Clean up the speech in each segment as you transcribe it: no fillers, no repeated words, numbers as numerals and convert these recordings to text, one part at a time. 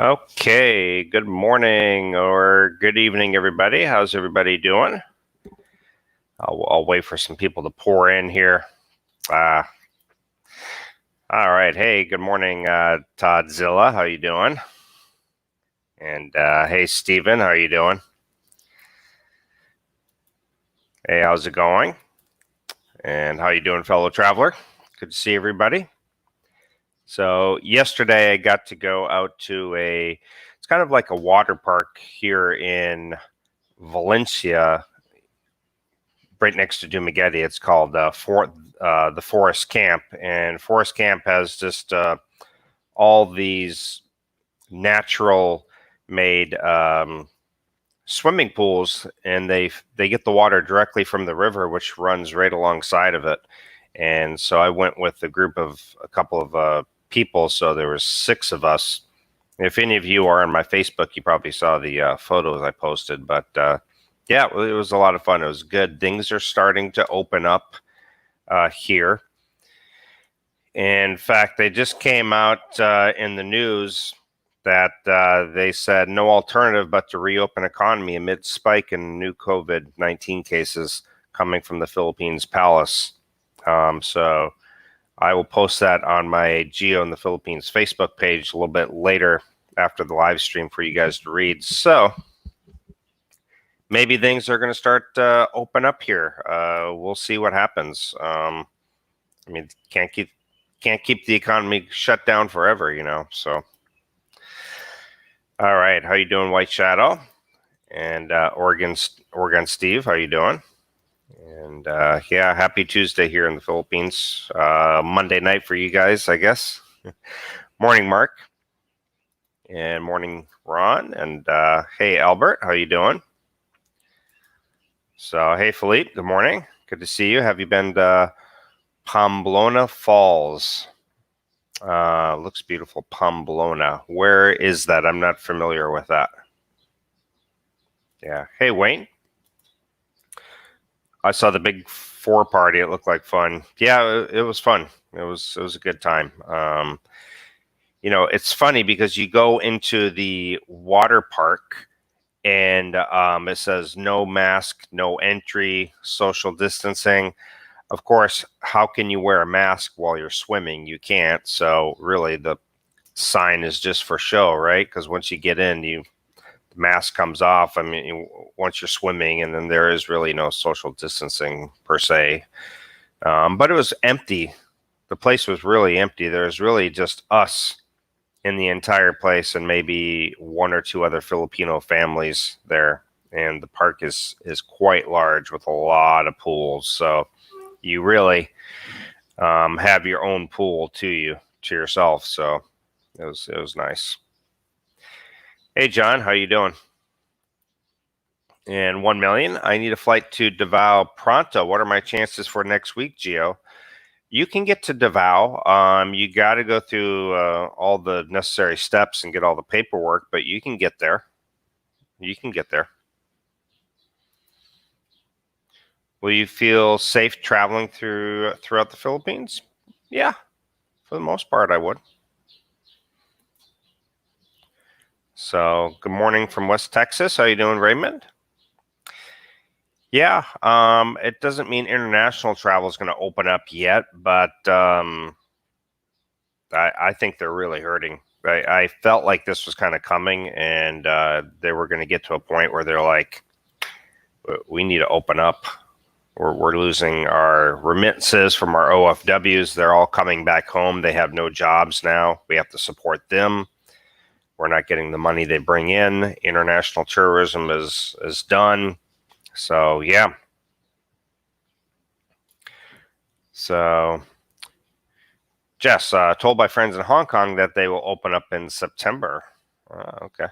Okay, good morning or good evening, everybody. How's everybody doing? I'll wait for some people to pour in here. Uh, all right. Hey, good morning, Toddzilla. How you doing? And hey, Steven, how you doing? Hey, how's it going? And how you doing, fellow traveler? Good to see everybody. So yesterday I got to go out to it's kind of like a water park here in Valencia, right next to Dumaguete. It's called the Forest Camp, and Forest Camp has just all these natural made swimming pools, and they get the water directly from the river, which runs right alongside of it. And so I went with a couple of people. So there was six of us. If any of you are on my Facebook, you probably saw the photos I posted. But yeah, it was a lot of fun. It was good. Things are starting to open up here. In fact, they just came out in the news that they said no alternative but to reopen economy amid spike in new COVID-19 cases coming from the Philippines Palace. So I will post that on my Geo in the Philippines Facebook page a little bit later after the live stream for you guys to read. So maybe things are going to start open up here. We'll see what happens. I mean, can't keep the economy shut down forever, So, all right, how you doing, White Shadow? And Oregon Steve, how you doing? And yeah, happy Tuesday here in the Philippines. Monday night for you guys, I guess. Morning, Mark, and morning, Ron, and hey, Albert, how you doing? So, hey, Philippe, good morning. Good to see you. Have you been to Pamplona Falls? Looks beautiful. Pamplona. Where is that? I'm not familiar with that. Yeah. Hey, Wayne. I saw the big four party. It looked like fun. Yeah, it was fun. It was a good time. It's funny because you go into the water park and it says no mask, no entry, social distancing. Of course, how can you wear a mask while you're swimming? You can't. So really, the sign is just for show, right? Because once you get in, the mask comes off. I mean, once you're swimming, and then there is really no social distancing per se. But it was empty. The place was really empty. There was really just us in the entire place, and maybe one or two other Filipino families there. And the park is quite large with a lot of pools. So you really have your own pool to yourself. So it was nice. Hey John, how you doing? And 1 million. I need a flight to Davao pronto. What are my chances for next week, Geo? You can get to Davao. You got to go through all the necessary steps and get all the paperwork, but you can get there. You can get there. Will you feel safe traveling throughout the Philippines? Yeah, for the most part, I would. So, good morning from West Texas. How you doing, Raymond? Yeah, it doesn't mean international travel is going to open up yet, but I think they're really hurting. I felt like this was kind of coming, and they were going to get to a point where they're like, we need to open up. We're losing our remittances from our OFWs. They're all coming back home. They have no jobs now. We have to support them. We're not getting the money they bring in. International tourism is done. So yeah. So Jess, told by friends in Hong Kong that they will open up in September. Okay.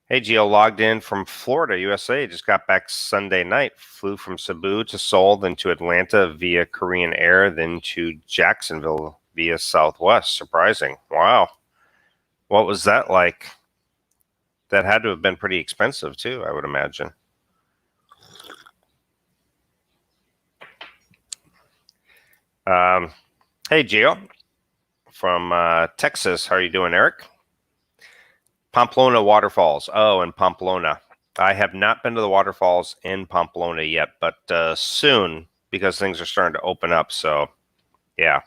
Hey, Gio, logged in from Florida, USA. Just got back Sunday night. Flew from Cebu to Seoul, then to Atlanta via Korean Air, then to Jacksonville via Southwest. Surprising. Wow. What was that like? That had to have been pretty expensive, too, I would imagine. Hey, Gio. from Texas. How are you doing, Eric? Pamplona waterfalls. Oh, in Pamplona. I have not been to the waterfalls in Pamplona yet, but soon, because things are starting to open up. So, yeah,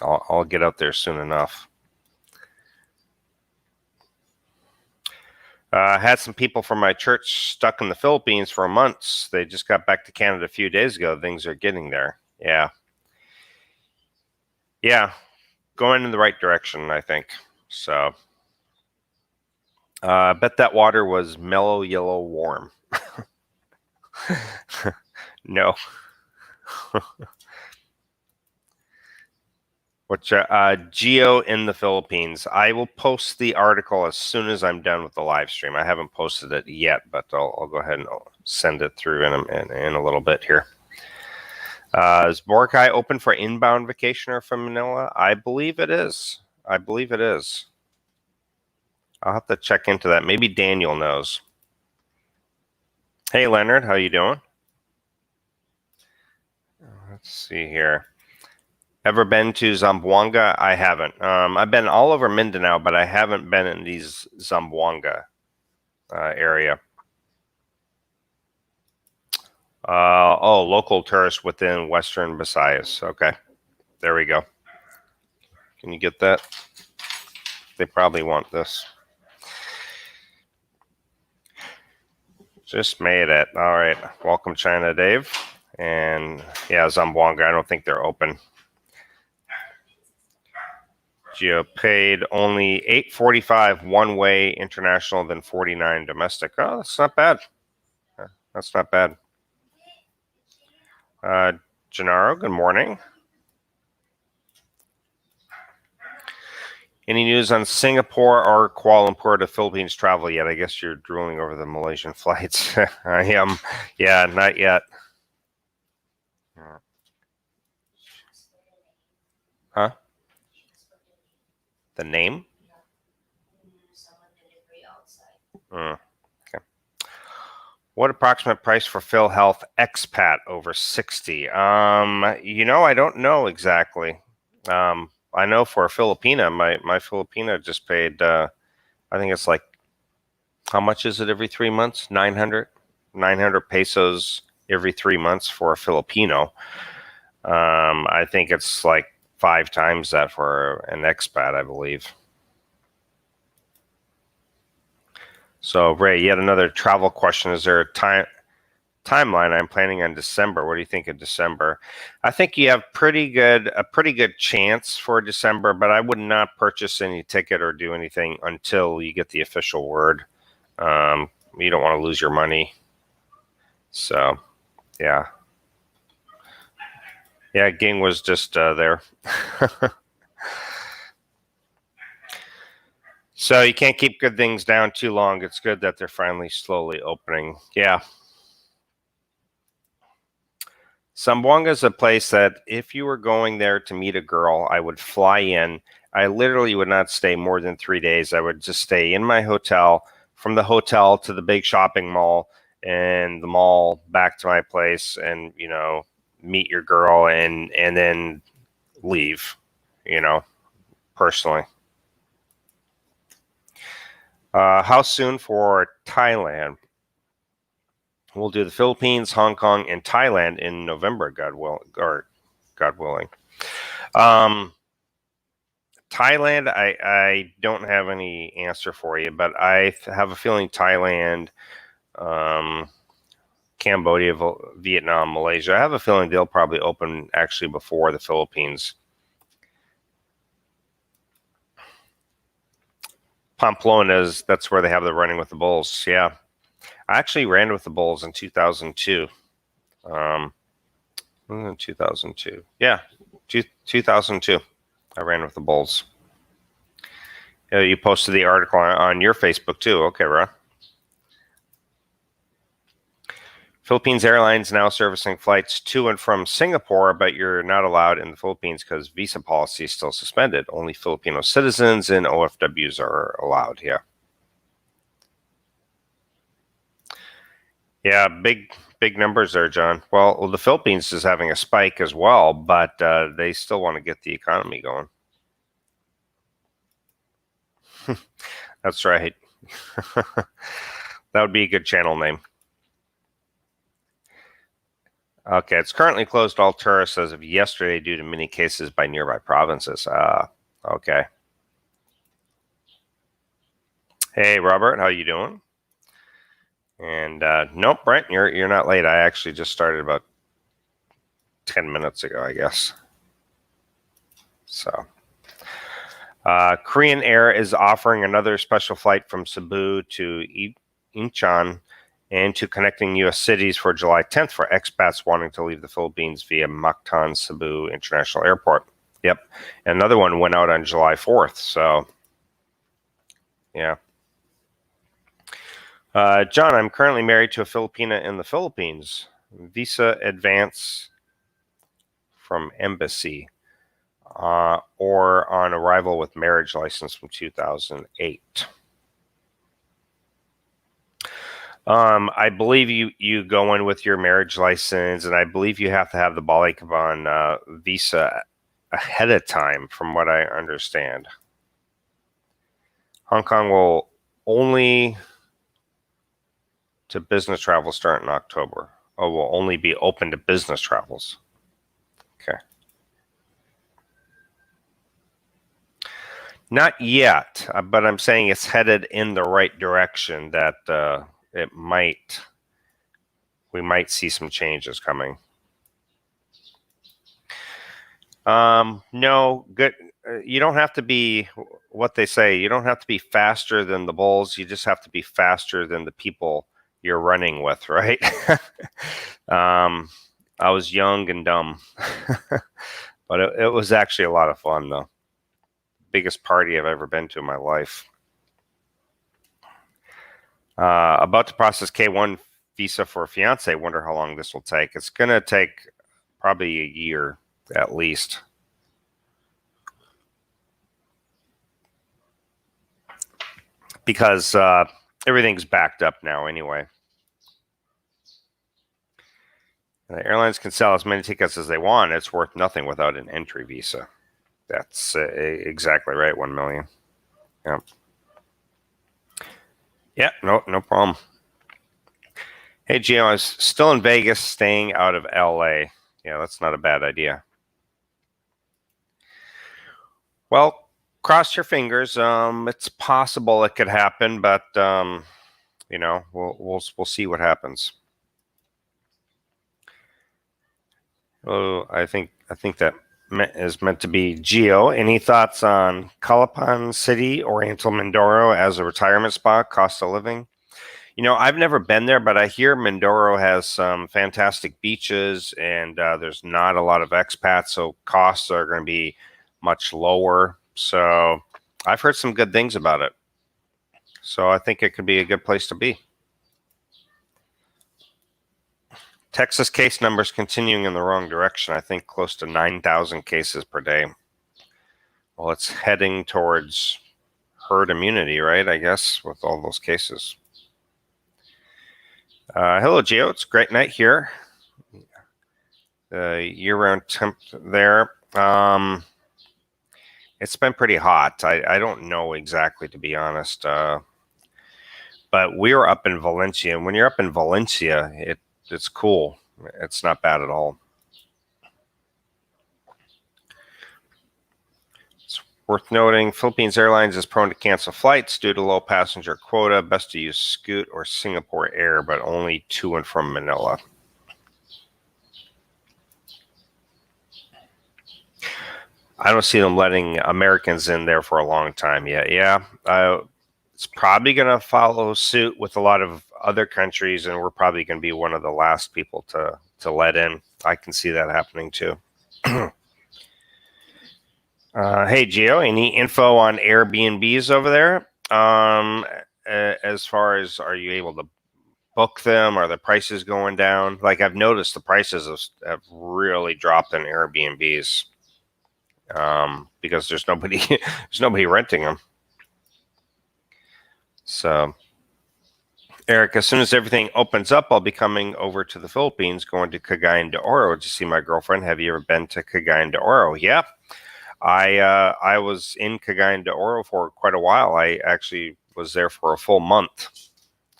I'll get out there soon enough. Had some people from my church stuck in the Philippines for months. They just got back to Canada a few days ago. Things are getting there. Yeah. Yeah. Going in the right direction, I think. So, I bet that water was mellow yellow warm. No. Which Geo in the Philippines. I will post the article as soon as I'm done with the live stream. I haven't posted it yet, but I'll go ahead and send it through in a little bit here. Is Boracay open for inbound vacationer from Manila? I believe it is. I believe it is. I'll have to check into that. Maybe Daniel knows. Hey, Leonard, how you doing? Let's see here. Ever been to Zamboanga? I haven't. I've been all over Mindanao, but I haven't been in these Zamboanga area. Oh, local tourists within Western Visayas. Okay, there we go. Can you get that? They probably want this. Just made it. All right. Welcome, China Dave. And yeah, Zamboanga. I don't think they're open. Geo paid only $8.45 one way international, then $49 domestic. Oh, that's not bad. That's not bad. Gennaro, good morning. Any news on Singapore or Kuala Lumpur to Philippines travel yet? I guess you're drooling over the Malaysian flights. I am. Yeah, not yet. Huh? The name? Okay. What approximate price for PhilHealth expat over 60? I don't know exactly. I know for Filipina, my Filipina just paid, I think it's like, how much is it every 3 months? 900 pesos every 3 months for a Filipino. I think it's like 5 times that for an expat, I believe. So, Ray, yet another travel question. Is there a timeline? I'm planning on December. What do you think of December? I think you have a pretty good chance for December, but I would not purchase any ticket or do anything until you get the official word. You don't want to lose your money. So, yeah. Yeah, Ging was just there. So you can't keep good things down too long. It's good that they're finally slowly opening. Yeah. Zamboanga is a place that if you were going there to meet a girl, I would fly in. I literally would not stay more than 3 days. I would just stay in my hotel, from the hotel to the big shopping mall, and the mall back to my place, and meet your girl and then leave, personally. How soon for Thailand? We'll do the Philippines, Hong Kong, and Thailand in November, God willing. Thailand, I don't have any answer for you, but I have a feeling Thailand, Cambodia, Vietnam, Malaysia, I have a feeling they'll probably open actually before the Philippines. Pamplona, that's where they have the running with the bulls. Yeah. I actually ran with the bulls in 2002. 2002. Yeah, 2002. I ran with the bulls. You posted the article on your Facebook too. Okay, Ron. Philippines Airlines now servicing flights to and from Singapore, but you're not allowed in the Philippines because visa policy is still suspended. Only Filipino citizens and OFWs are allowed. Yeah. Yeah, big numbers there, John. Well, the Philippines is having a spike as well, but they still want to get the economy going. That's right. That would be a good channel name. Okay, it's currently closed to all tourists as of yesterday due to many cases by nearby provinces. Okay. Hey, Robert, how you doing? And nope, Brent, you're not late. I actually just started about 10 minutes ago, I guess. So, Korean Air is offering another special flight from Cebu to Incheon and to connecting U.S. cities for July 10th for expats wanting to leave the Philippines via Mactan Cebu International Airport. Yep. Another one went out on July 4th. So, yeah. John, I'm currently married to a Filipina in the Philippines. Visa advance from embassy or on arrival with marriage license from 2008. I believe you go in with your marriage license, and I believe you have to have the Balik visa ahead of time, from what I understand. Hong Kong will only to business travel start in October. Oh, will only be open to business travels. Okay. Not yet, but I'm saying it's headed in the right direction. That we might see some changes coming. No, good. You don't have to be what they say. You don't have to be faster than the bulls. You just have to be faster than the people you're running with, right? I was young and dumb, but it was actually a lot of fun, though. Biggest party I've ever been to in my life. About to process K1 visa for a fiance. Wonder how long this will take. It's going to take probably a year at least. Because everything's backed up now anyway. The airlines can sell as many tickets as they want. It's worth nothing without an entry visa. That's exactly right, 1 million. Yeah. Yeah, no problem. Hey, Gio, I was still in Vegas, staying out of LA. Yeah, that's not a bad idea. Well, cross your fingers. It's possible it could happen, but we'll see what happens. Oh, I think that is meant to be Geo. Any thoughts on Calapan City, Oriental Mindoro as a retirement spot, cost of living? I've never been there, but I hear Mindoro has some fantastic beaches, and there's not a lot of expats, so costs are going to be much lower. So I've heard some good things about it. So I think it could be a good place to be. Texas case numbers continuing in the wrong direction. I think close to 9,000 cases per day. Well, it's heading towards herd immunity, right? I guess, with all those cases. Hello, Gio. It's a great night here. Year-round temp there. It's been pretty hot. I don't know exactly, to be honest. But we were up in Valencia. And when you're up in Valencia, it's cool. It's not bad at all. It's worth noting, Philippines Airlines is prone to cancel flights due to low passenger quota. Best to use Scoot or Singapore Air, but only to and from Manila. I don't see them letting Americans in there for a long time yet. Yeah, it's probably going to follow suit with a lot of other countries, and we're probably going to be one of the last people to let in. I can see that happening too. Hey, Gio, any info on Airbnbs over there? As far as, are you able to book them? Are the prices going down? Like, I've noticed the prices have really dropped in Airbnbs because there's nobody renting them. So, Eric, as soon as everything opens up, I'll be coming over to the Philippines, going to Cagayan de Oro to see my girlfriend. Have you ever been to Cagayan de Oro? Yeah. I was in Cagayan de Oro for quite a while. I actually was there for a full month.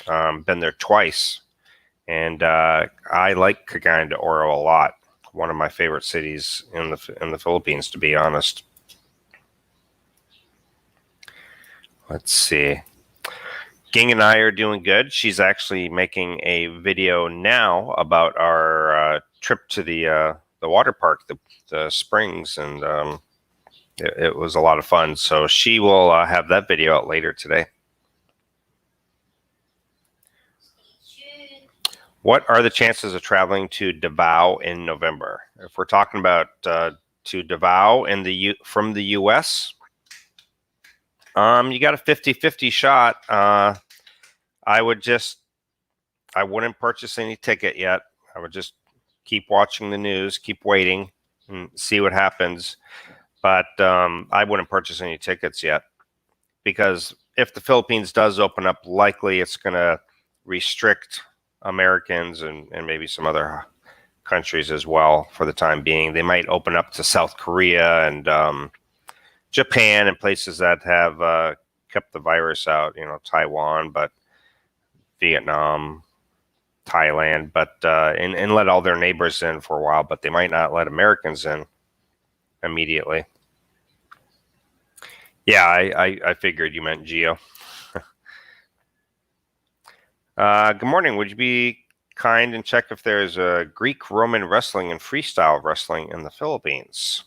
Been there twice, and I like Cagayan de Oro a lot. One of my favorite cities in the Philippines, to be honest. Let's see. Ging and I are doing good. She's actually making a video now about our trip to the water park, the springs, and it was a lot of fun. So she will have that video out later today. What are the chances of traveling to Davao in November? If we're talking about to Davao from the U.S., you got a 50-50 shot. I wouldn't purchase any ticket yet. I would just keep watching the news, keep waiting, and see what happens. But I wouldn't purchase any tickets yet, because if the Philippines does open up, likely it's going to restrict Americans and maybe some other countries as well for the time being. They might open up to South Korea and Japan and places that have kept the virus out, Taiwan, but Vietnam, Thailand, but and let all their neighbors in for a while, but they might not let Americans in immediately. Yeah, I figured you meant Geo. Good morning. Would you be kind and check if there's a Greek Roman wrestling and freestyle wrestling in the Philippines?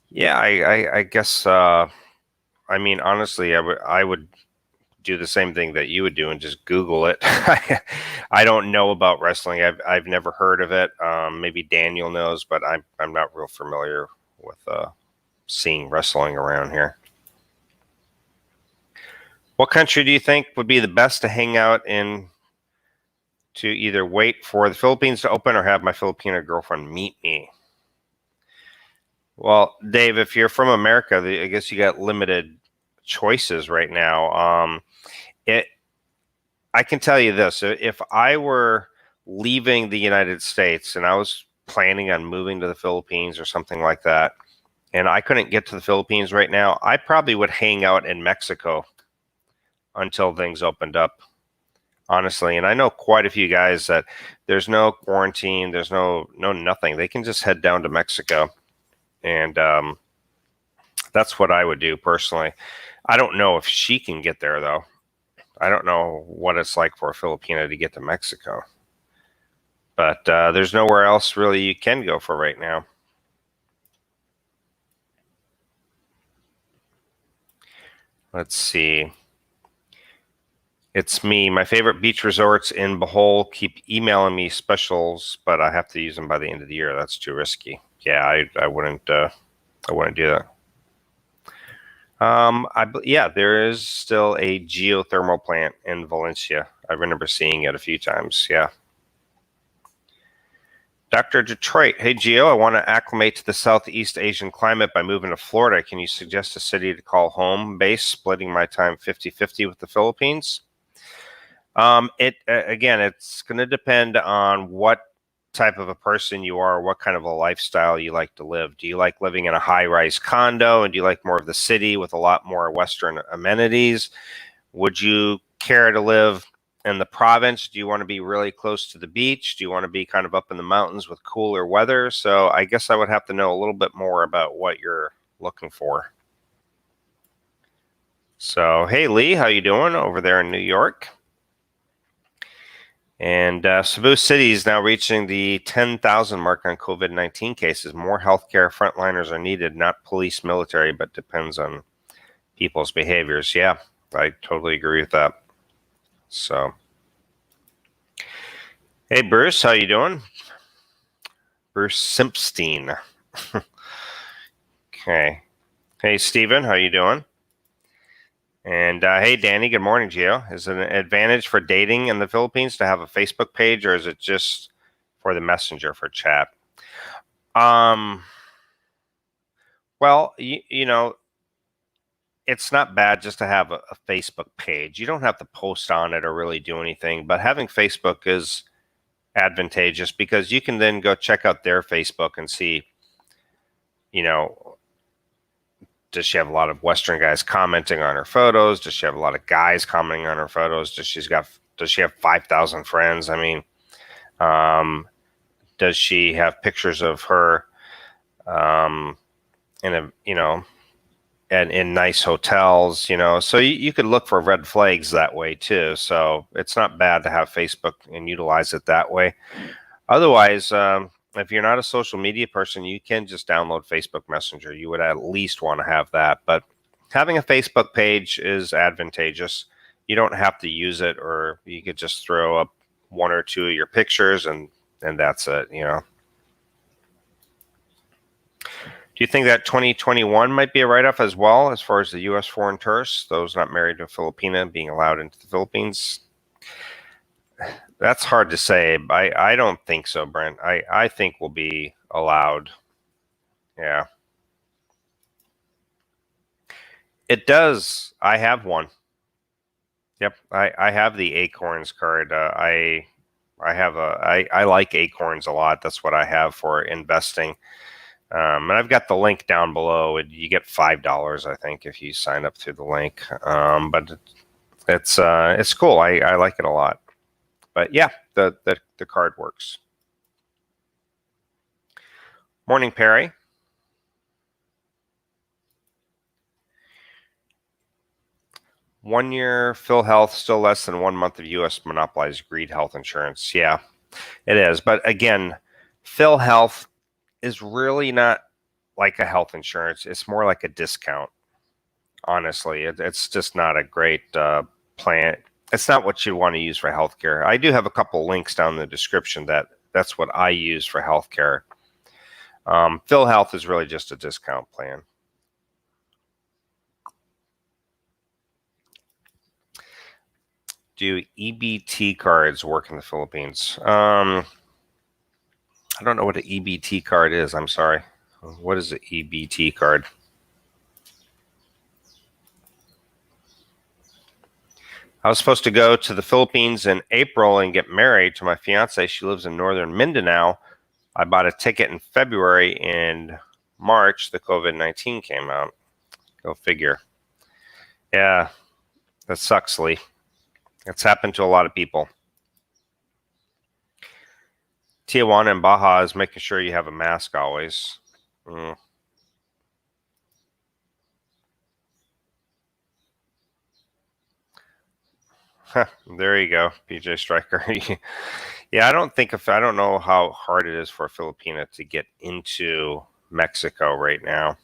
Yeah, I guess. I mean, honestly, I would do the same thing that you would do and just Google it. I don't know about wrestling. I've never heard of it. Maybe Daniel knows, but I'm not real familiar with seeing wrestling around here. What country do you think would be the best to hang out in, to either wait for the Philippines to open or have my Filipino girlfriend meet me? Well, Dave, if you're from America, I guess you got limited choices right now. I can tell you this: if I were leaving the United States and I was planning on moving to the Philippines or something like that, and I couldn't get to the Philippines right now, I probably would hang out in Mexico until things opened up, honestly. And I know quite a few guys that there's no quarantine, there's no nothing. They can just head down to Mexico, and that's what I would do personally. I don't know if she can get there, though. I don't know what it's like for a Filipina to get to Mexico. But there's nowhere else really you can go for right now. Let's see. It's me. My favorite beach resorts in Bohol keep emailing me specials, but I have to use them by the end of the year. That's too risky. Yeah, I wouldn't do that. Yeah, there is still a geothermal plant in Valencia. I remember seeing it a few times. Yeah. Dr. Detroit, hey Geo, I want to acclimate to the Southeast Asian climate by moving to Florida. Can you suggest a city to call home base, splitting my time 50-50 with the Philippines? Again, it's going to depend on what type of a person you are, what kind of a lifestyle you like to live. Do you like living in a high-rise condo, and do you like more of the city with a lot more Western amenities? Would you care to live in the province? Do you want to be really close to the beach? Do you want to be kind of up in the mountains with cooler weather? So I guess I would have to know a little bit more about what you're looking for. So, hey Lee, how you doing over there in New York? And Cebu City is now reaching the 10,000 mark on COVID-19 cases. More healthcare frontliners are needed, not police, military, but depends on people's behaviors. Yeah, I totally agree with that. So, hey Bruce, how you doing? Bruce Simpstein. Okay. Hey Steven, how you doing? And hey, Danny, good morning, Gio. Is it an advantage for dating in the Philippines to have a Facebook page, or is it just for the messenger for chat? Well, you know, it's not bad just to have a Facebook page. You don't have to post on it or really do anything, but having Facebook is advantageous because you can then go check out their Facebook and see, you know, does she have a lot of Western guys commenting on her photos? Does she have a lot of guys commenting on her photos? Does she have 5,000 friends? I mean, does she have pictures of her in a and in nice hotels? So you could look for red flags that way too. So it's not bad to have Facebook and utilize it that way. Otherwise, if you're not a social media person, you can just download Facebook Messenger. You would at least want to have that. But having a Facebook page is advantageous. You don't have to use it, or you could just throw up one or two of your pictures and that's it. Do you think that 2021 might be a write-off as well, as far as the U.S. foreign tourists, those not married to a Filipina, being allowed into the Philippines? That's hard to say. I don't think so, Brent. I think we'll be allowed. Yeah. It does. I have one. Yep. I have the Acorns card. I like Acorns a lot. That's what I have for investing. And I've got the link down below. You get $5, I think, if you sign up through the link. But it's cool. I like it a lot. But yeah, the card works. Morning, Perry. One-year PhilHealth, still less than 1 month of U.S. monopolized greed health insurance. Yeah, it is. But again, PhilHealth is really not like a health insurance. It's more like a discount. Honestly, it's just not a great plan. It's not what you want to use for healthcare. I do have a couple links down in the description that's what I use for healthcare. PhilHealth is really just a discount plan. Do EBT cards work in the Philippines? I don't know what an EBT card is. I'm sorry. What is an EBT card? I was supposed to go to the Philippines in April and get married to my fiance. She lives in northern Mindanao. I bought a ticket in February. In March, the COVID-19 came out. Go figure. Yeah, that sucks, Lee. It's happened to a lot of people. Tijuana and Baja is making sure you have a mask always. There you go, PJ Striker. Yeah, I don't know how hard it is for a Filipina to get into Mexico right now.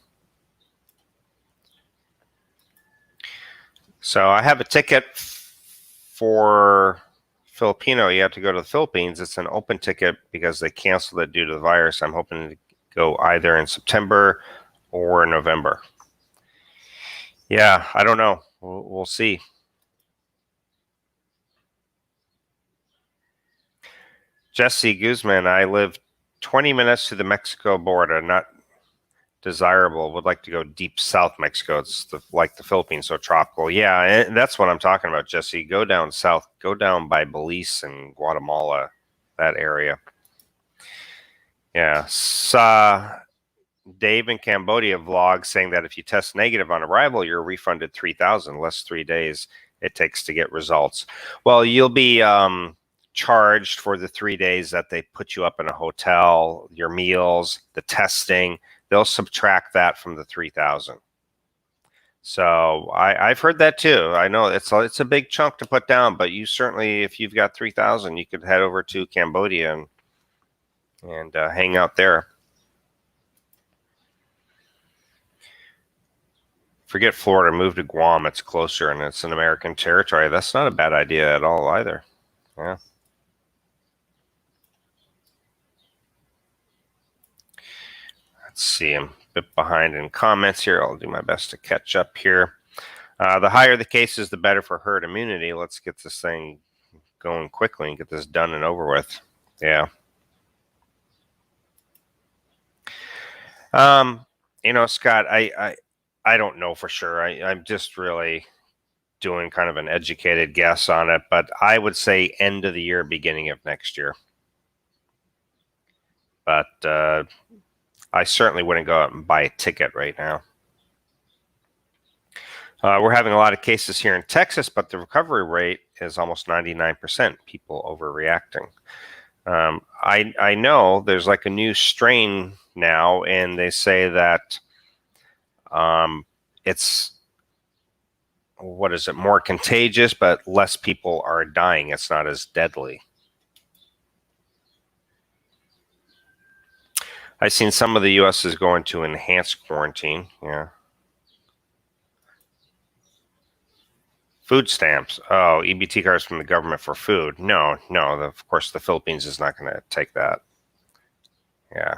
So I have a ticket for Filipino. You have to go to the Philippines. It's an open ticket because they canceled it due to the virus. I'm hoping to go either in September or November. Yeah, I don't know. We'll see. Jesse Guzman, I live 20 minutes to the Mexico border, not desirable. Would like to go deep south Mexico. It's like the Philippines, so tropical. Yeah, and that's what I'm talking about, Jesse. Go down south. Go down by Belize and Guatemala, that area. Yeah. Saw Dave in Cambodia vlog saying that if you test negative on arrival, you're refunded $3,000, less 3 days it takes to get results. Well, you'll be charged for the 3 days that they put you up in a hotel, your meals, the testing. They'll subtract that from the 3,000. So I've heard that too. I know it's a big chunk to put down, but you certainly, if you've got 3,000, you could head over to Cambodia and hang out there. Forget Florida, move to Guam. It's closer and it's an American territory. That's not a bad idea at all either. Yeah. Let's see. I'm a bit behind in comments here. I'll do my best to catch up here. The higher the cases, the better for herd immunity. Let's get this thing going quickly and get this done and over with. Yeah. Scott, I don't know for sure. I'm just really doing kind of an educated guess on it, but I would say end of the year, beginning of next year. But I certainly wouldn't go out and buy a ticket right now. We're having a lot of cases here in Texas, but the recovery rate is almost 99%. People overreacting. I know there's like a new strain now, and they say that it's, what is it, more contagious, but less people are dying. It's not as deadly. I've seen some of the U.S. is going to enhanced quarantine. Yeah. Food stamps. Oh, EBT cards from the government for food. No. Of course, the Philippines is not going to take that. Yeah.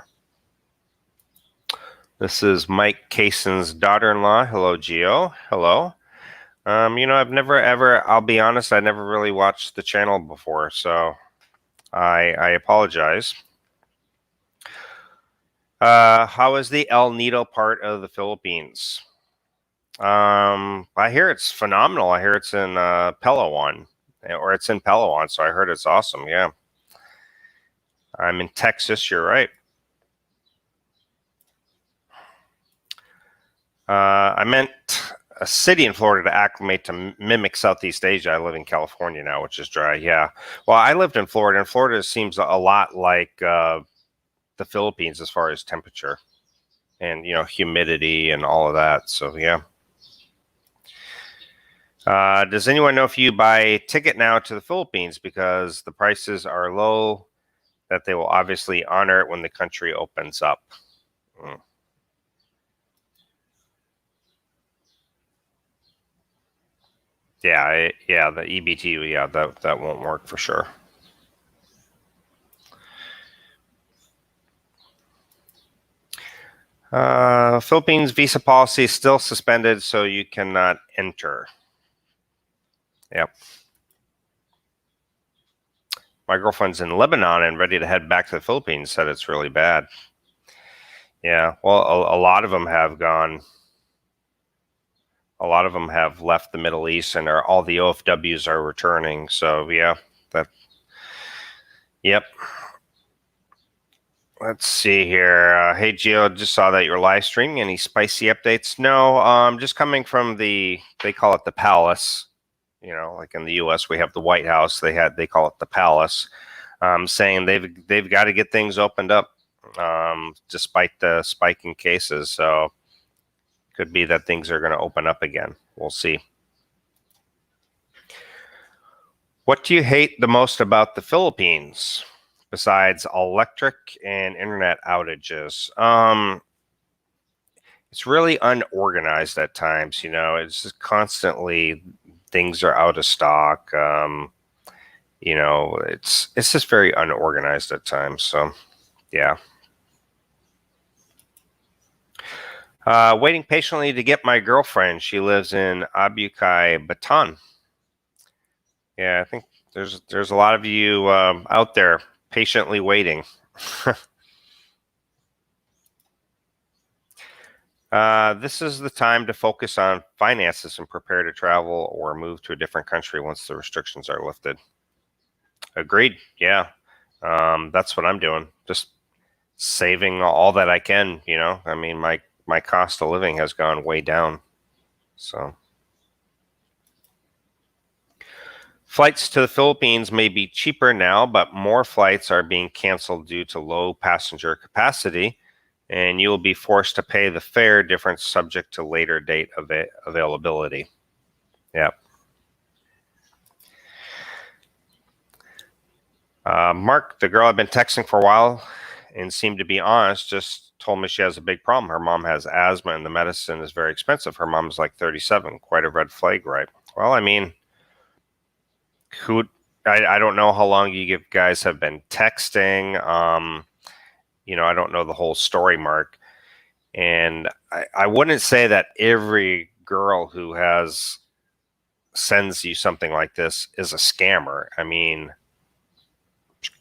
This is Mike Kason's daughter-in-law. Hello, Gio. Hello. I've never ever, I'll be honest, I never really watched the channel before, so I apologize. How is the El Nido part of the Philippines? I hear it's phenomenal. I hear it's in Palawan, or it's in Palawan, so I heard it's awesome. Yeah. I'm in Texas, you're right. I meant a city in Florida to acclimate to mimic Southeast Asia. I live in California now, which is dry. Yeah. Well, I lived in Florida, and Florida seems a lot like the Philippines as far as temperature and, humidity and all of that. So, yeah. Does anyone know if you buy a ticket now to the Philippines because the prices are low, that they will obviously honor it when the country opens up? Yeah, the EBT, yeah, that won't work for sure. Philippines visa policy is still suspended, so you cannot enter. Yep. My girlfriend's in Lebanon and ready to head back to the Philippines. Said it's really bad. Yeah, well, a lot of them have gone. A lot of them have left the Middle East, and all the OFWs are returning. So yeah, yep. Let's see here. Hey, Gio, just saw that you're live streaming. Any spicy updates? No, just coming from they call it the palace. Like in the U.S., we have the White House. They call it the palace, saying they've got to get things opened up, despite the spike in cases. So could be that things are going to open up again. We'll see. What do you hate the most about the Philippines besides electric and internet outages? It's really unorganized at times. It's just constantly things are out of stock. It's just very unorganized at times. So, yeah. Waiting patiently to get my girlfriend. She lives in Abucay, Bataan. Yeah, I think there's a lot of you out there patiently waiting. This is the time to focus on finances and prepare to travel or move to a different country once the restrictions are lifted. Agreed. Yeah. That's what I'm doing. Just saving all that I can, I mean, my cost of living has gone way down. So flights to the Philippines may be cheaper now, but more flights are being canceled due to low passenger capacity, and you will be forced to pay the fare difference subject to later date availability. Yep. Mark, the girl I've been texting for a while and seemed to be honest, just told me she has a big problem. Her mom has asthma and the medicine is very expensive. Her mom's like 37. Quite a red flag, right? Well, I mean, I don't know how long you guys have been texting. I don't know the whole story, Mark. And I wouldn't say that every girl who sends you something like this is a scammer. I mean,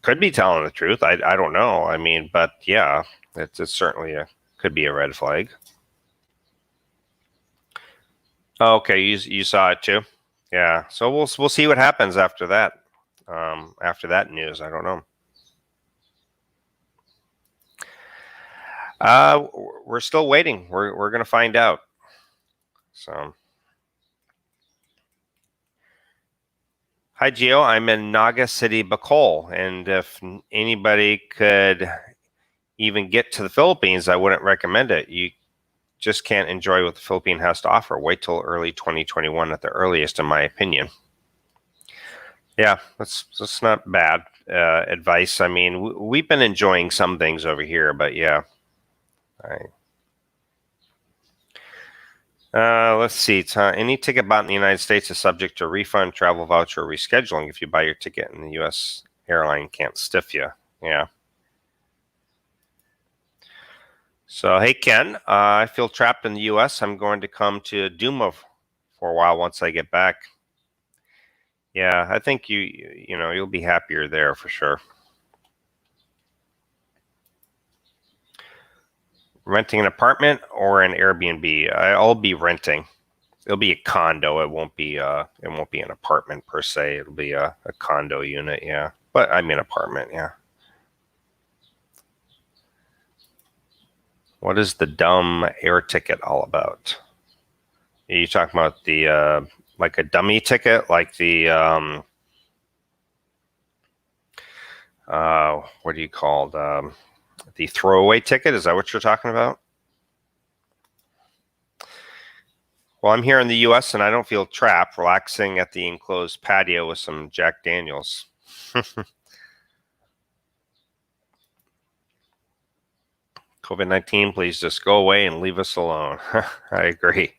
could be telling the truth. I don't know. I mean, but yeah, it's certainly could be a red flag. Okay, you saw it too. Yeah, so we'll see what happens after that. After that news, I don't know. We're still waiting. We're going to find out. So, hi Gio, I'm in Naga City, Bicol, and if anybody could even get to the Philippines, I wouldn't recommend it. You just can't enjoy what the Philippines has to offer. Wait till early 2021 at the earliest, in my opinion. Yeah, that's not bad advice. I mean, we've been enjoying some things over here, but yeah. Let's see. Any ticket bought in the United States is subject to refund, travel voucher, or rescheduling. If you buy your ticket and the U.S. airline can't stiff you. Yeah. So, hey, Ken, I feel trapped in the U.S. I'm going to come to Duma for a while once I get back. Yeah, I think you'll be happier there for sure. Renting an apartment or an Airbnb? I'll be renting. It'll be a condo. It won't be an apartment per se. It'll be a condo unit. Yeah, but I mean apartment. Yeah. What is the dumb air ticket all about? Are you talking about the like a dummy ticket, like the what do you call the throwaway ticket? Is that what you're talking about? Well, I'm here in the U.S. and I don't feel trapped, relaxing at the enclosed patio with some Jack Daniels. COVID-19, please just go away and leave us alone. I agree.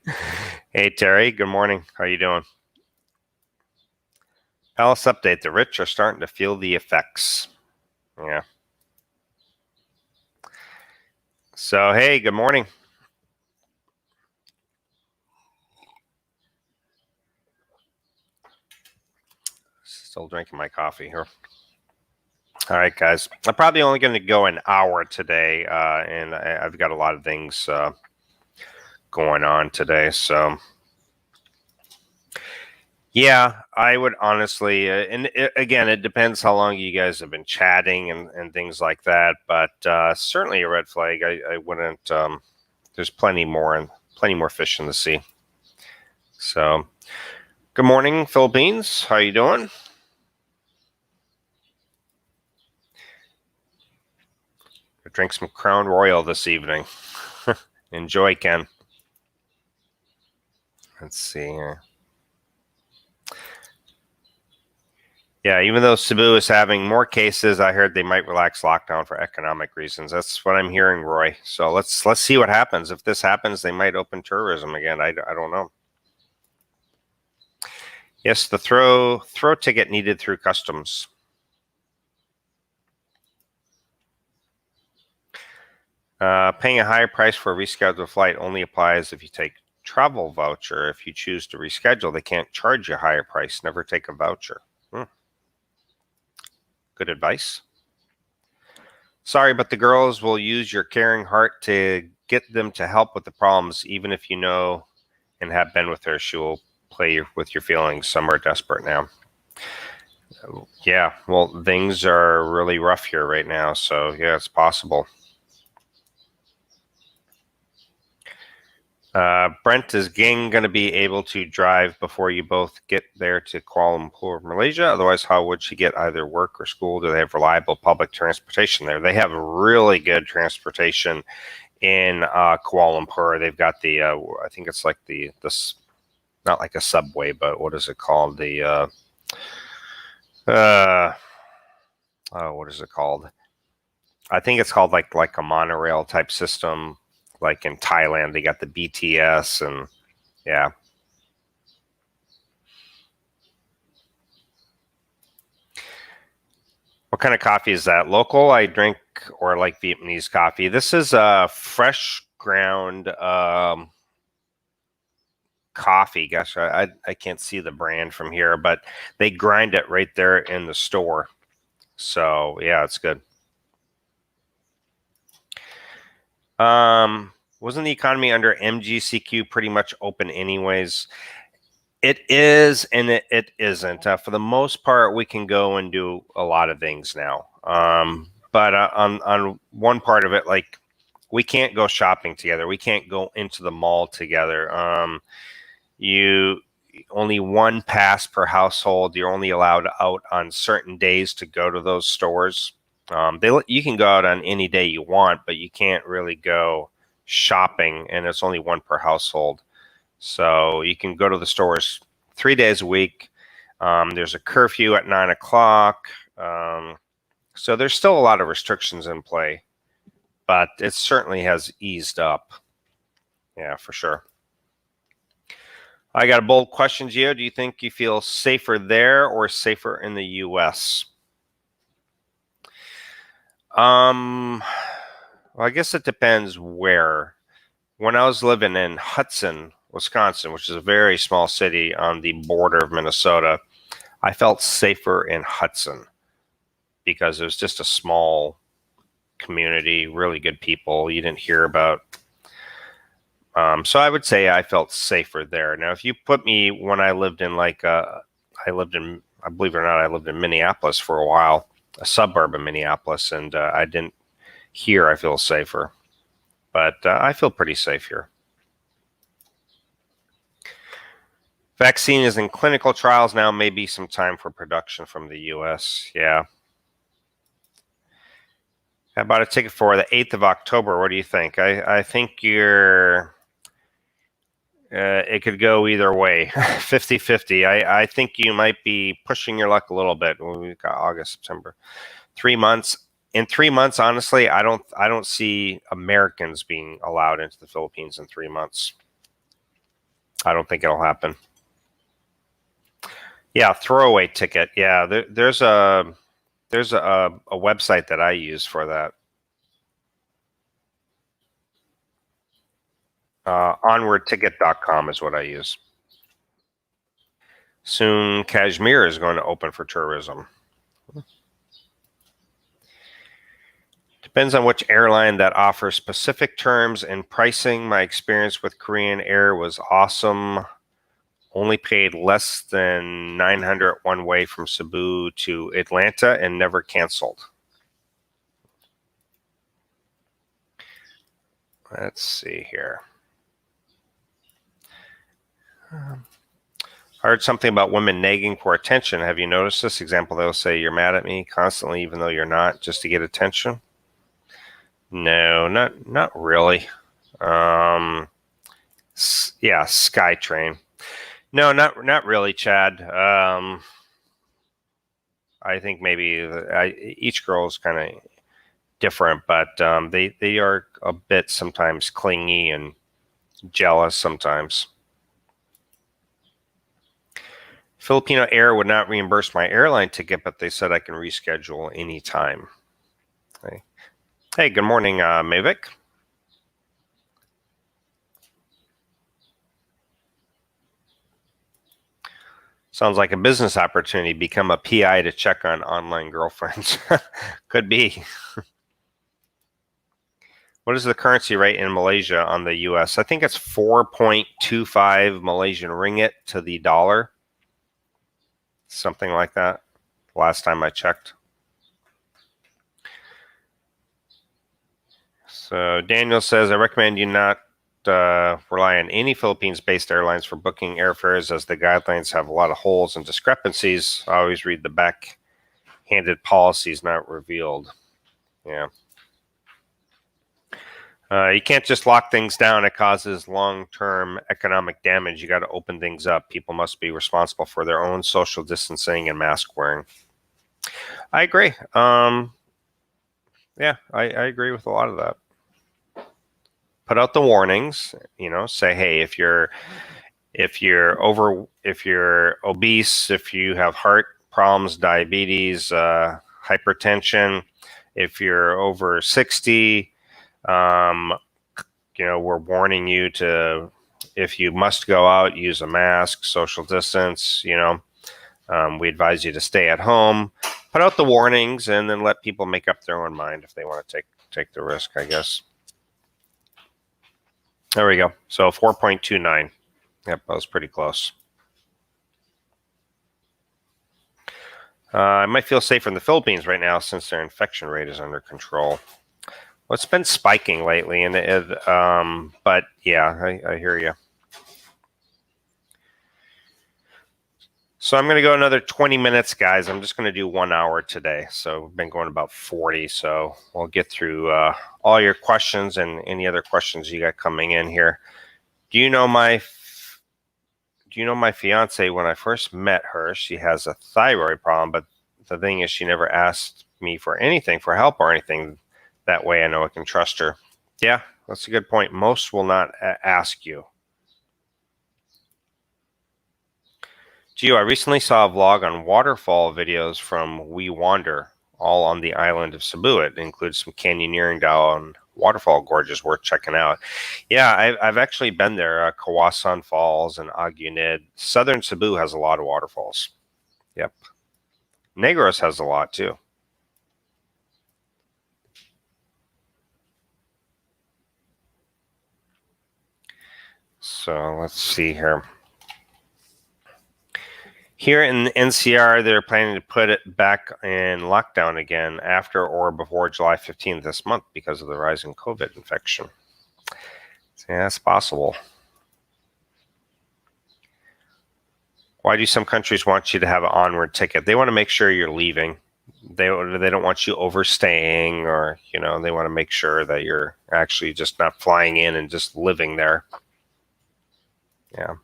Hey, Terry, good morning. How you doing? Palace update. The rich are starting to feel the effects. Yeah. So, hey, good morning. Still drinking my coffee here. All right, guys. I'm probably only going to go an hour today, and I've got a lot of things going on today. So, yeah, I would honestly, again, it depends how long you guys have been chatting and things like that. But certainly a red flag. I wouldn't. There's plenty more fish in the sea. So, good morning, Philippines. How you doing? Drink some Crown Royal this evening. Enjoy, Ken. Let's see here. Yeah, even though Cebu is having more cases, I heard they might relax lockdown for economic reasons. That's what I'm hearing, Roy. So let's see what happens. If this happens, they might open tourism again. I don't know. Yes, the throw ticket needed through customs. Paying a higher price for a rescheduled flight only applies if you take travel voucher. If you choose to reschedule, they can't charge you a higher price. Never take a voucher. Good advice. Sorry, but the girls will use your caring heart to get them to help with the problems, even if you know and have been with her. She will play with your feelings. Some are desperate now. Yeah, well, things are really rough here right now, so yeah, it's possible. Brent, is Ging going to be able to drive before you both get there to Kuala Lumpur, Malaysia? Otherwise, how would she get either work or school? Do they have reliable public transportation there? They have really good transportation in Kuala Lumpur. They've got the, I think it's like this, not like a subway, but what is it called? The, what is it called? I think it's called like a monorail type system. Like in Thailand, they got the BTS and yeah. What kind of coffee is that? Local, I drink or like Vietnamese coffee. This is a fresh ground coffee. Gosh, I can't see the brand from here, but they grind it right there in the store. So yeah, it's good. Wasn't the economy under MGCQ pretty much open anyways? It is, and it isn't. For the most part, we can go and do a lot of things now. But on one part of it, like we can't go shopping together. We can't go into the mall together. You only one pass per household. You're only allowed out on certain days to go to those stores. You can go out on any day you want, but you can't really go shopping, and it's only one per household. So you can go to the stores 3 days a week. There's a curfew at 9 o'clock. So there's still a lot of restrictions in play, but it certainly has eased up. Yeah, for sure. I got a bold question, Gio. Do you think you feel safer there or safer in the U.S.? Well, I guess it depends where. When I was living in Hudson, Wisconsin, which is a very small city on the border of Minnesota, I felt safer in Hudson because it was just a small community, really good people. You didn't hear about. So I would say I felt safer there. Now, if you put me when I lived in I believe it or not, I lived in Minneapolis for a while, a suburb of Minneapolis, and I didn't. Here, I feel safer, but I feel pretty safe here. Vaccine is in clinical trials now. Maybe some time for production from the U.S. Yeah. How about a ticket for the 8th of October? What do you think? I think it could go either way, 50-50. I think you might be pushing your luck a little bit. We've got August, September, 3 months. In 3 months, honestly, I don't see Americans being allowed into the Philippines in 3 months. I don't think it'll happen. Yeah, throwaway ticket. Yeah, there's a website that I use for that. Onwardticket.com is what I use. Soon, Kashmir is going to open for tourism. Depends on which airline that offers specific terms and pricing. My experience with Korean Air was awesome. Only paid less than $900 one way from Cebu to Atlanta and never canceled. Let's see here. I heard something about women nagging for attention. Have you noticed this? Example, they'll say, "You're mad at me constantly, even though you're not," just to get attention. No, not really. Yeah, SkyTrain. No, not really, Chad. I think maybe each girl is kind of different, but they are a bit sometimes clingy and jealous sometimes. Filipino Air would not reimburse my airline ticket, but they said I can reschedule anytime. Hey, good morning, Mavic. Sounds like a business opportunity. Become a PI to check on online girlfriends. Could be. What is the currency rate in Malaysia on the US? I think it's 4.25 Malaysian ringgit to the dollar. Something like that. Last time I checked. So Daniel says, I recommend you not rely on any Philippines-based airlines for booking airfares, as the guidelines have a lot of holes and discrepancies. I always read the back-handed policies not revealed. Yeah. You can't just lock things down. It causes long-term economic damage. You got to open things up. People must be responsible for their own social distancing and mask wearing. I agree. Yeah, I agree with a lot of that. Put out the warnings. Say, hey, if you're obese, if you have heart problems, diabetes, hypertension, if you're over 60. We're warning you to, if you must go out, use a mask, social distance. We advise you to stay at home. Put out the warnings, and then let people make up their own mind if they want to take the risk, I guess. There we go. So 4.29. Yep, that was pretty close. I might feel safer in the Philippines right now since their infection rate is under control. Well, it's been spiking lately, and but yeah, I hear you. So I'm going to go another 20 minutes, guys. I'm just going to do 1 hour today. So we've been going about 40. So we'll get through all your questions and any other questions you got coming in here. Do you know my fiance? When I first met her, she has a thyroid problem, but the thing is, she never asked me for anything, for help or anything. That way I know I can trust her. Yeah, that's a good point. Most will not ask you. Gio, I recently saw a vlog on waterfall videos from We Wander, all on the island of Cebu. It includes some canyoneering down waterfall gorges worth checking out. Yeah, I've actually been there. Kawasan Falls and Agunid. Southern Cebu has a lot of waterfalls. Yep. Negros has a lot too. So let's see here. Here in NCR, they're planning to put it back in lockdown again after or before July 15th this month because of the rising COVID infection. So yeah, that's possible. Why do some countries want you to have an onward ticket? They want to make sure you're leaving. They don't want you overstaying, or they want to make sure that you're actually just not flying in and just living there. Yeah.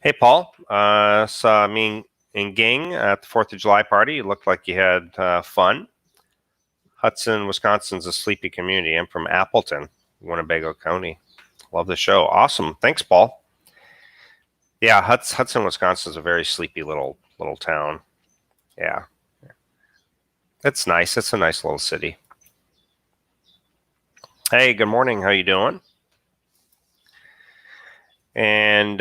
Hey, Paul. Saw me and Ging at the 4th of July party. It looked like you had fun. Hudson, Wisconsin's a sleepy community. I'm from Appleton, Winnebago County. Love the show. Awesome. Thanks, Paul. Yeah, Hudson, Wisconsin is a very sleepy little town. Yeah. It's nice. It's a nice little city. Hey, good morning. How you doing? And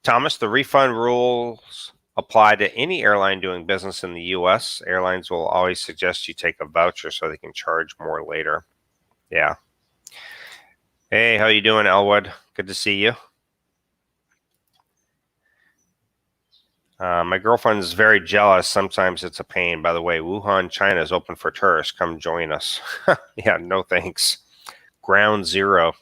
Thomas, the refund rules apply to any airline doing business in the U.S. Airlines will always suggest you take a voucher so they can charge more later. Yeah. Hey, how you doing, Elwood? Good to see you. My girlfriend is very jealous. Sometimes it's a pain. By the way, Wuhan, China is open for tourists. Come join us. Yeah, no thanks. Ground zero.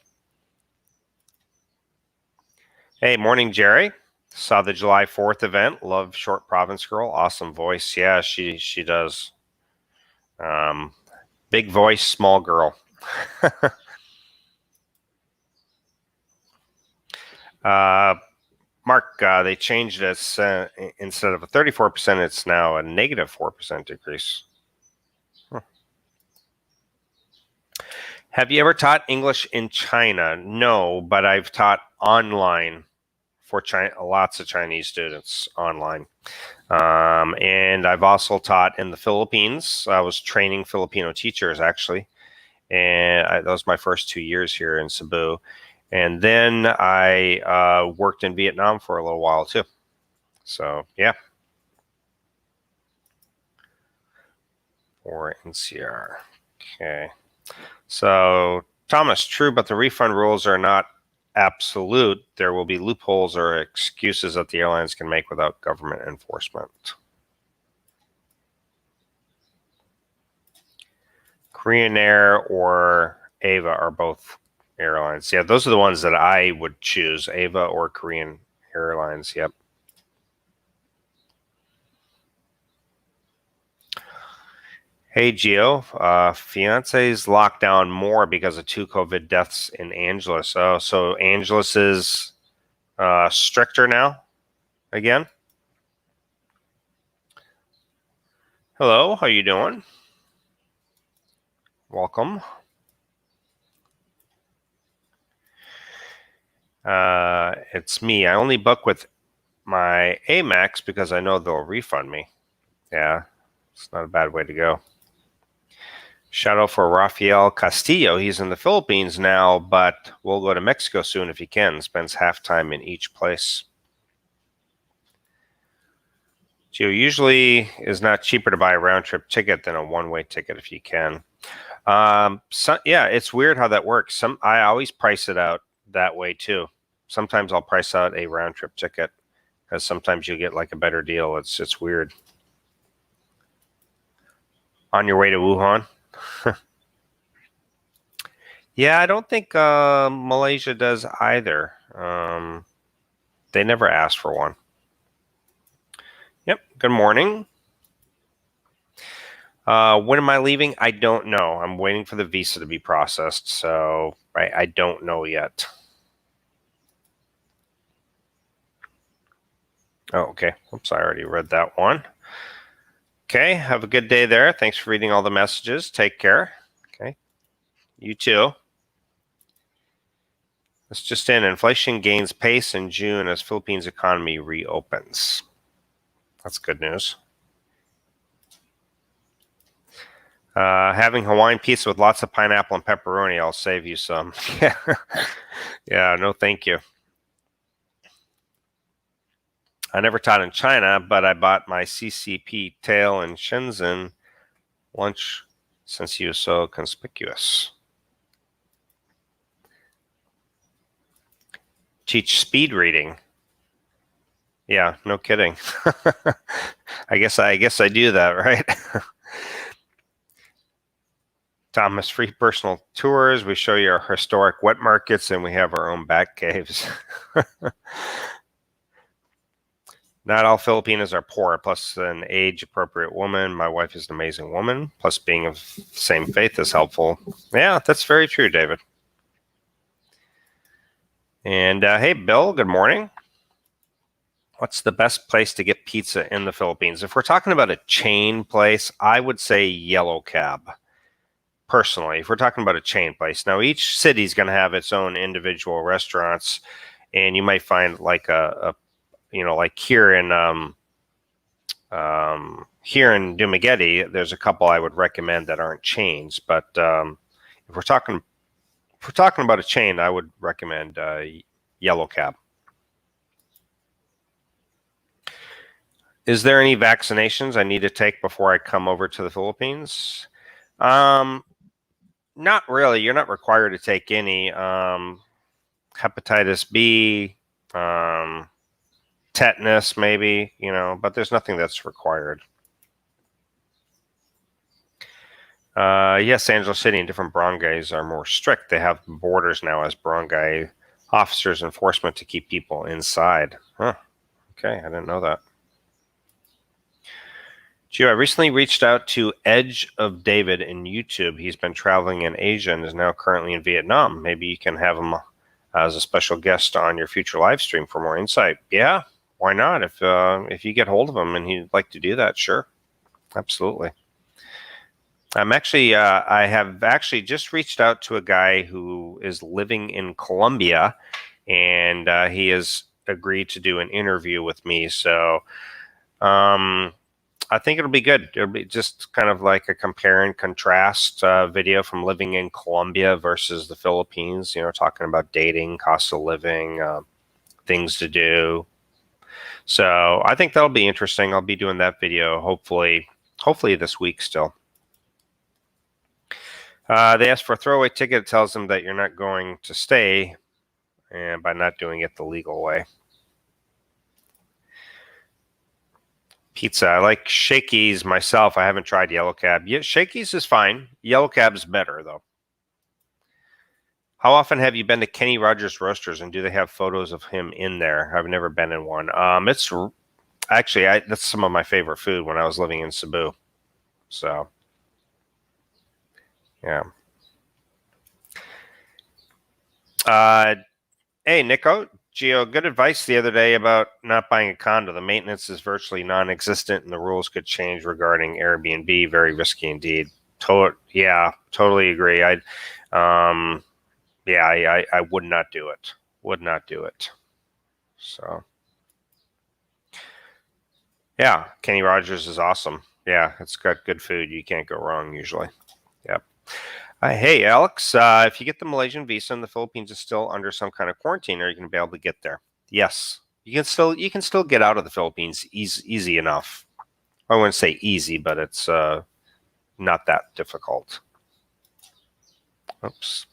Hey, morning, Jerry. Saw the July 4th event. Love Short Province Girl. Awesome voice. Yeah, she does. Big voice, small girl. Mark, they changed it. Instead of a 34%, it's now a negative 4% decrease. Have you ever taught English in China? No, but I've taught online for lots of Chinese students online. And I've also taught in the Philippines. I was training Filipino teachers, actually. And that was my first 2 years here in Cebu. And then I worked in Vietnam for a little while, too. So, yeah. For NCR. Okay. So, Thomas, true, but the refund rules are not absolute. There will be loopholes or excuses that the airlines can make without government enforcement. Korean Air or Ava are both airlines. Yeah, those are the ones that I would choose, Ava or Korean Airlines. Yep. Hey, Gio. Fiance's locked down more because of 2 COVID deaths in Angeles. Oh, so Angeles is stricter now again? Hello, how you doing? Welcome. It's me. I only book with my Amex because I know they'll refund me. Yeah, it's not a bad way to go. Shout out for Rafael Castillo. He's in the Philippines now, but will go to Mexico soon if he can. Spends half time in each place. Geo, usually is not cheaper to buy a round trip ticket than a one-way ticket if you can. Yeah, it's weird how that works. I always price it out that way too. Sometimes I'll price out a round trip ticket because sometimes you get like a better deal. It's weird. On your way to Wuhan. Yeah, I don't think Malaysia does either. They never asked for one. Yep. Good morning. When am I leaving? I don't know. I'm waiting for the visa to be processed, so I don't know yet. Oh, okay. Oops, I already read that one. Okay, have a good day there. Thanks for reading all the messages. Take care. Okay, you too. It's just in. Inflation gains pace in June as Philippines economy reopens. That's good news. Having Hawaiian pizza with lots of pineapple and pepperoni, I'll save you some. Yeah, yeah, no thank you. I never taught in China, but I bought my CCP tail in Shenzhen lunch since he was so conspicuous. Teach speed reading. Yeah, no kidding. I guess I do that, right? Thomas, free personal tours. We show you our historic wet markets, and we have our own bat caves. Not all Filipinos are poor. Plus, an age-appropriate woman. My wife is an amazing woman. Plus, being of the same faith is helpful. Yeah, that's very true, David. And hey, Bill. Good morning. What's the best place to get pizza in the Philippines? If we're talking about a chain place, I would say Yellow Cab. Personally, if we're talking about a chain place, now each city is going to have its own individual restaurants, and you might find like like here in Dumaguete, there's a couple I would recommend that aren't chains. But if we're talking about a chain, I would recommend Yellow Cab. Is there any vaccinations I need to take before I come over to the Philippines? Not really. You're not required to take any. Hepatitis B, tetanus, maybe, but there's nothing that's required. Yes, Angeles City and different barangays are more strict. They have borders now as barangay officers enforcement to keep people inside. Huh. Okay, I didn't know that. Gio, I recently reached out to Edge of David in YouTube. He's been traveling in Asia and is now currently in Vietnam. Maybe you can have him as a special guest on your future live stream for more insight. Yeah, why not? If you get hold of him and he'd like to do that, sure, absolutely. I have actually just reached out to a guy who is living in Colombia, and he has agreed to do an interview with me. So, I think it'll be good. It'll be just kind of like a compare and contrast video from living in Colombia versus the Philippines, talking about dating, cost of living, things to do. So I think that'll be interesting. I'll be doing that video hopefully this week still. They ask for a throwaway ticket. It tells them that you're not going to stay, and by not doing it the legal way. Pizza. I like Shakey's myself. I haven't tried Yellow Cab. Yeah, Shakey's is fine. Yellow Cab's better, though. How often have you been to Kenny Rogers Roasters, and do they have photos of him in there? I've never been in one. It's actually that's some of my favorite food when I was living in Cebu. So, yeah. Hey, Nico. Gio, good advice the other day about not buying a condo. The maintenance is virtually non-existent, and the rules could change regarding Airbnb. Very risky indeed. Totally agree. I would not do it. Would not do it. So, yeah, Kenny Rogers is awesome. Yeah, it's got good food. You can't go wrong usually. Yep. Hey, Alex, if you get the Malaysian visa and the Philippines is still under some kind of quarantine, are you going to be able to get there? Yes, you can still get out of the Philippines easy enough. I wouldn't say easy, but it's not that difficult. Oops.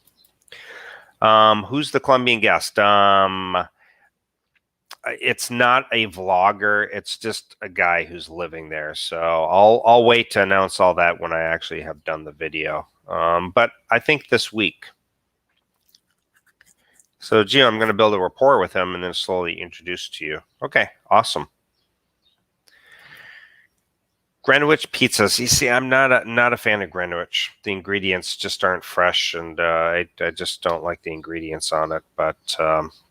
Who's the Colombian guest? It's not a vlogger. It's just a guy who's living there. So I'll wait to announce all that when I actually have done the video. But I think this week. So, Gio, I'm going to build a rapport with him and then slowly introduce to you. Okay, awesome. Greenwich pizzas. You see, I'm not a fan of Greenwich. The ingredients just aren't fresh, and I just don't like the ingredients on it. But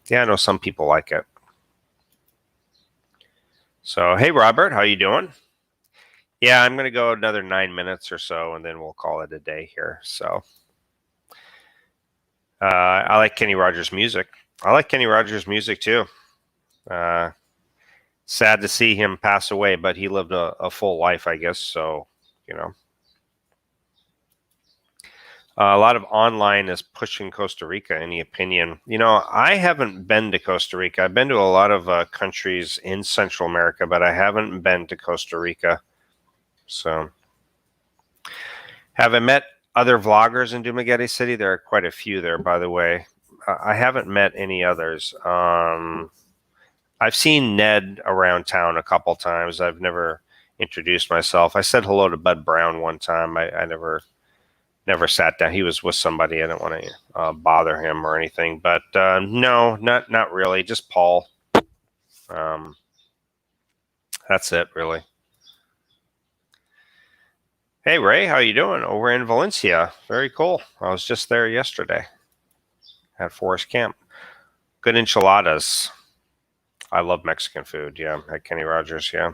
yeah, I know some people like it. So, hey, Robert, how you doing? Yeah, I'm going to go another 9 minutes or so, and then we'll call it a day here. So, I like Kenny Rogers' music. I like Kenny Rogers' music too. Sad to see him pass away, but he lived a full life, I guess. So, you know, a lot of online is pushing Costa Rica. Any opinion? You know, I haven't been to Costa Rica. I've been to a lot of countries in Central America, but I haven't been to Costa Rica. So, have I met other vloggers in Dumaguete City? There are quite a few there, by the way. I haven't met any others. I've seen Ned around town a couple times. I've never introduced myself. I said hello to Bud Brown one time. I never sat down. He was with somebody. I didn't want to bother him or anything. But no, not really. Just Paul. That's it, really. Hey Ray, how you doing? Over in Valencia. Very cool. I was just there yesterday at Forest Camp. Good enchiladas. I love Mexican food. Yeah, at Kenny Rogers. Yeah.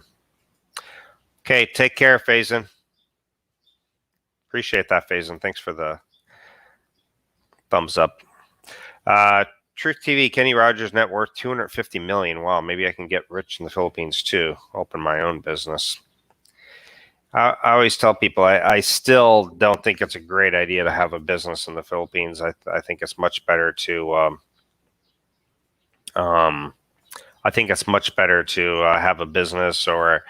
Okay, take care, Faison. Appreciate that, Faison. Thanks for the thumbs up. Truth TV, Kenny Rogers net worth 250 million. Wow, maybe I can get rich in the Philippines too. Open my own business. I always tell people I still don't think it's a great idea to have a business in the Philippines. I think it's much better to I think it's much better to have a business or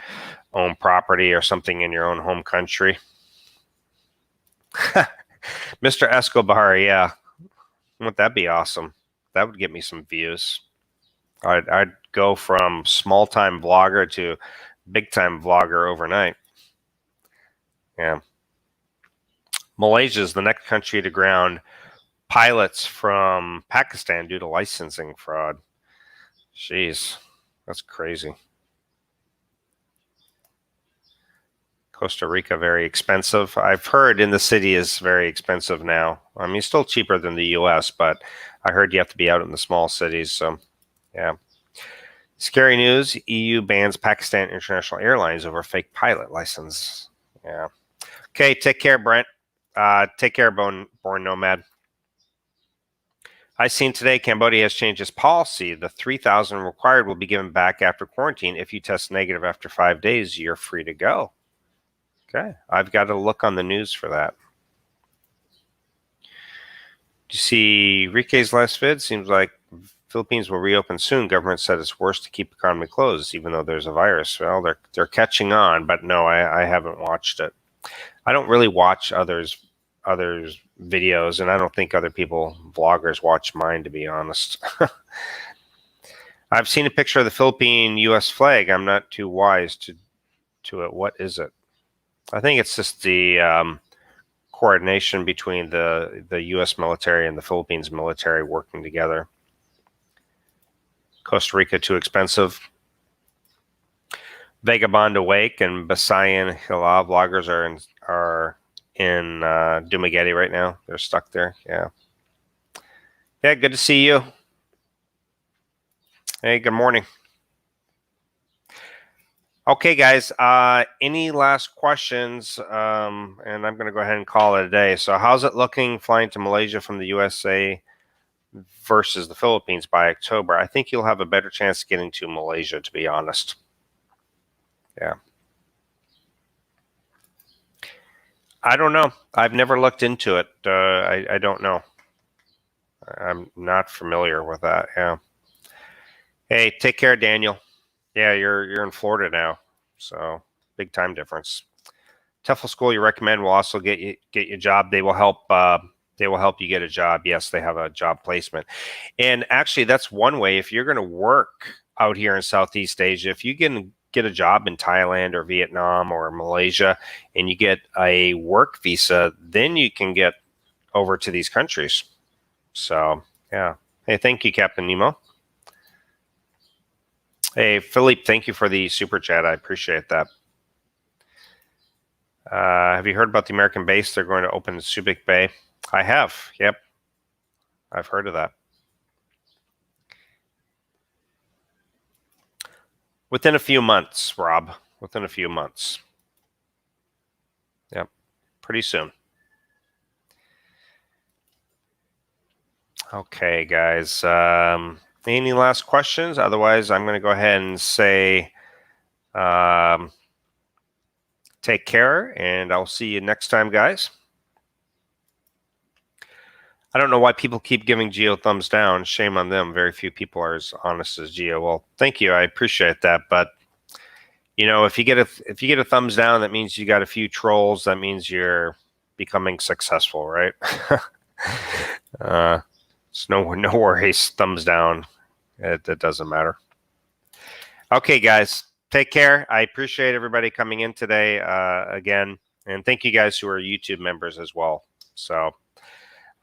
own property or something in your own home country. Mr. Escobar, yeah, wouldn't that be awesome? That would get me some views. I'd go from small time vlogger to big time vlogger overnight. Yeah. Malaysia is the next country to ground pilots from Pakistan due to licensing fraud. Jeez, that's crazy. Costa Rica, very expensive. I've heard in the city is very expensive now. I mean, still cheaper than the US, but I heard you have to be out in the small cities. So, yeah. Scary news. EU bans Pakistan International Airlines over fake pilot license. Yeah. Okay, take care, Brent. Take care, Born Nomad. I seen today Cambodia has changed its policy. The 3,000 required will be given back after quarantine. If you test negative after 5 days, you're free to go. Okay, I've got to look on the news for that. Do you see Rike's last vid? Seems like Philippines will reopen soon. Government said it's worse to keep economy closed, even though there's a virus. Well, they're catching on, but no, I haven't watched it. I don't really watch others videos, and I don't think other vloggers watch mine, to be honest. I've seen a picture of the Philippine U.S. flag. I'm not too wise to it. What is it? I think it's just the coordination between the U.S. military and the Philippines military working together. Costa Rica too expensive. Vagabond Awake and Basayan Hila vloggers are in Dumaguete right now. They're stuck there. Yeah. Yeah, good to see you. Hey, good morning. Okay, guys, any last questions? And I'm going to go ahead and call it a day. So how's it looking flying to Malaysia from the USA versus the Philippines by October? I think you'll have a better chance getting to Malaysia, to be honest. Yeah. I don't know. I've never looked into it. I don't know. I'm not familiar with that. Yeah. Hey, take care, Daniel. Yeah, you're in Florida now, so big time difference. TEFL school you recommend will also get you a job. They will help you get a job. Yes, they have a job placement, and actually that's one way. If you're going to work out here in Southeast Asia, if you get a job in Thailand or Vietnam or Malaysia, and you get a work visa, then you can get over to these countries. So yeah, Hey, thank you, Captain Nemo. Hey, Philippe, thank you for the super chat. I appreciate that. Have you heard about the American base? They're going to open in Subic Bay. I have. Yep. I've heard of that. Within a few months, Rob. Within a few months. Yep. Pretty soon. Okay, guys. Any last questions? Otherwise, I'm going to go ahead and say take care, and I'll see you next time, guys. I don't know why people keep giving Geo thumbs down. Shame on them. Very few people are as honest as Geo. Well, thank you. I appreciate that. But you know, if you get a thumbs down, that means you got a few trolls. That means you're becoming successful, right? It's no worries. Thumbs down. It doesn't matter. Okay, guys. Take care. I appreciate everybody coming in today again, and thank you guys who are YouTube members as well. So.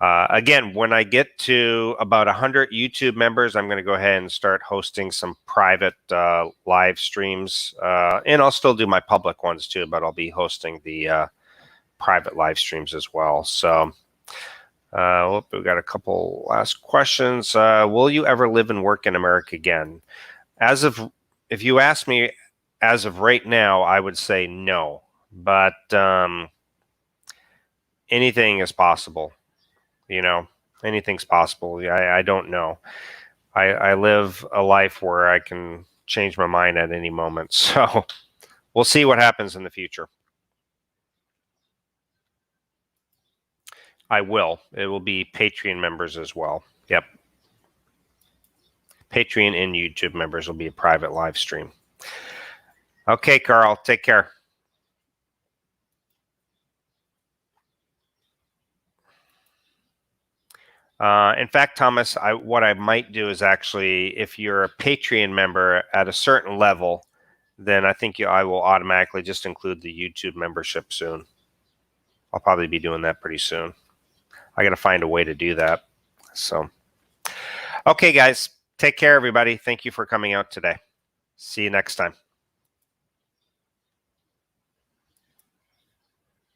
Again, when I get to about 100 YouTube members, I'm going to go ahead and start hosting some private live streams. And I'll still do my public ones too, but I'll be hosting the private live streams as well. So we've got a couple last questions. Will you ever live and work in America again? If you ask me as of right now, I would say no. But anything is possible. You know, anything's possible. I don't know. I live a life where I can change my mind at any moment. So we'll see what happens in the future. I will. It will be Patreon members as well. Yep. Patreon and YouTube members will be a private live stream. Okay, Carl. Take care. In fact, Thomas, what I might do is actually, if you're a Patreon member at a certain level, then I think I will automatically just include the YouTube membership soon. I'll probably be doing that pretty soon. I got to find a way to do that. So, okay, guys, take care, everybody. Thank you for coming out today. See you next time.